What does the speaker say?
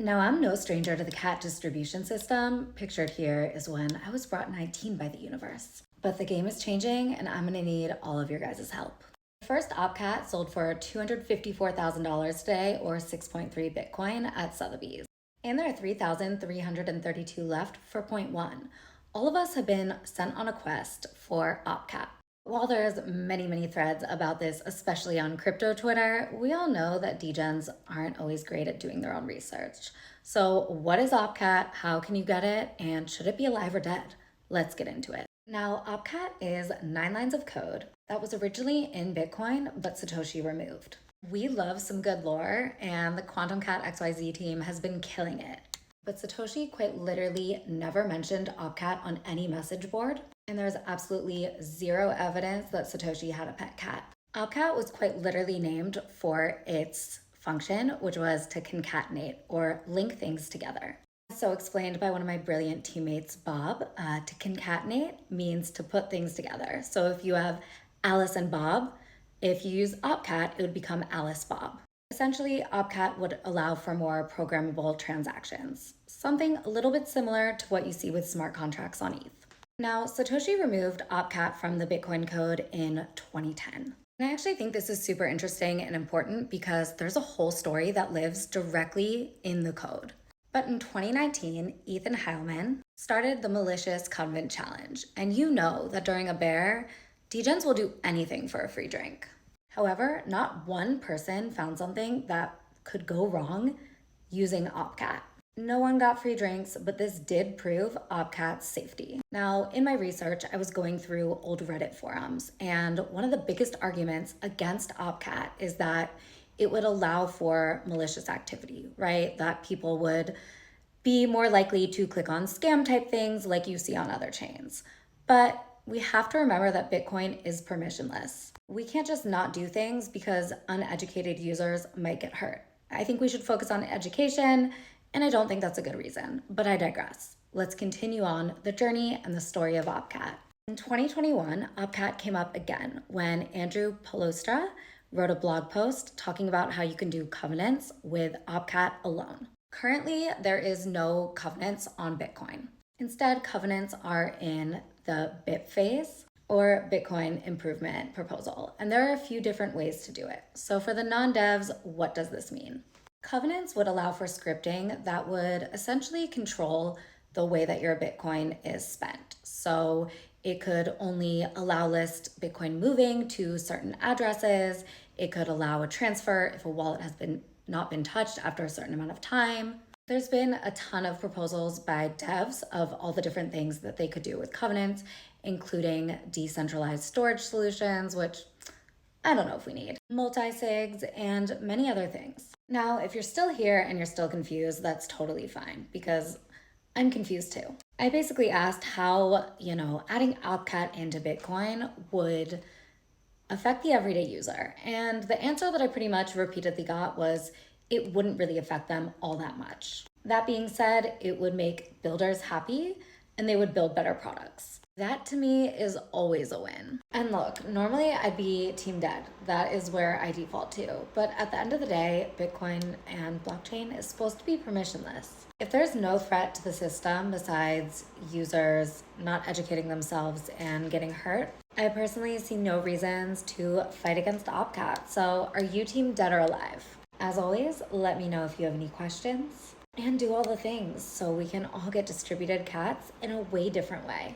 Now, I'm no stranger to the cat distribution system. Pictured here is when I was brought 19 by the universe. But the game is changing, and I'm gonna need all of your guys' help. The first OpCat sold for $254,000 today, or 6.3 Bitcoin at Sotheby's. And there are 3,332 left for point one. All of us have been sent on a quest for OpCat. While there's many threads about this, especially on crypto Twitter, we all know that degens aren't always great at doing their own research. So what is OpCat? How can you get it? And should it be alive or dead? Let's get into it. Now, OpCat is 9 lines of code that was originally in Bitcoin, but Satoshi removed. We love some good lore, and the Quantum Cat XYZ team has been killing it. But Satoshi quite literally never mentioned OpCat on any message board, and there's absolutely zero evidence that Satoshi had a pet cat. OpCat was quite literally named for its function, which was to concatenate or link things together. So explained by one of my brilliant teammates, Bob, to concatenate means to put things together. So if you have Alice and Bob, if you use OpCat, it would become Alice Bob. Essentially, OpCat would allow for more programmable transactions, something a little bit similar to what you see with smart contracts on ETH. Now, Satoshi removed OpCat from the Bitcoin code in 2010. And I actually think this is super interesting and important because there's a whole story that lives directly in the code. But in 2019, Ethan Heilman started the Malicious Covenant Challenge. And you know that during a bear, degens will do anything for a free drink. However, not one person found something that could go wrong using OpCat. No one got free drinks, but this did prove OpCat's safety. Now, in my research, I was going through old Reddit forums, and one of the biggest arguments against OpCat is that it would allow for malicious activity, right? That people would be more likely to click on scam type things like you see on other chains. But we have to remember that Bitcoin is permissionless. We can't just not do things because uneducated users might get hurt. I think we should focus on education, and I don't think that's a good reason, but I digress. Let's continue on the journey and the story of OpCat. In 2021, OpCat came up again when Andrew Palostra wrote a blog post talking about how you can do covenants with OpCat alone. Currently, there is no covenants on Bitcoin. Instead, covenants are in the BIP phase or Bitcoin improvement proposal, and there are a few different ways to do it. So for the non-devs, what does this mean? Covenants would allow for scripting that would essentially control the way that your Bitcoin is spent. So it could only allow list Bitcoin moving to certain addresses. It could allow a transfer if a wallet has not been touched after a certain amount of time. There's been a ton of proposals by devs of all the different things that they could do with covenants, including decentralized storage solutions, which I don't know if we need, multi-sigs, and many other things. Now, if you're still here and you're still confused, that's totally fine because I'm confused too. I basically asked how, adding OpCat into Bitcoin would affect the everyday user. And the answer that I pretty much repeatedly got was it wouldn't really affect them all that much. That being said, it would make builders happy and they would build better products. That to me is always a win. And look, normally I'd be team dead. That is where I default to. But at the end of the day, Bitcoin and blockchain is supposed to be permissionless. If there's no threat to the system besides users not educating themselves and getting hurt, I personally see no reasons to fight against OpCat. So are you team dead or alive? As always, let me know if you have any questions and do all the things so we can all get distributed cats in a way different way.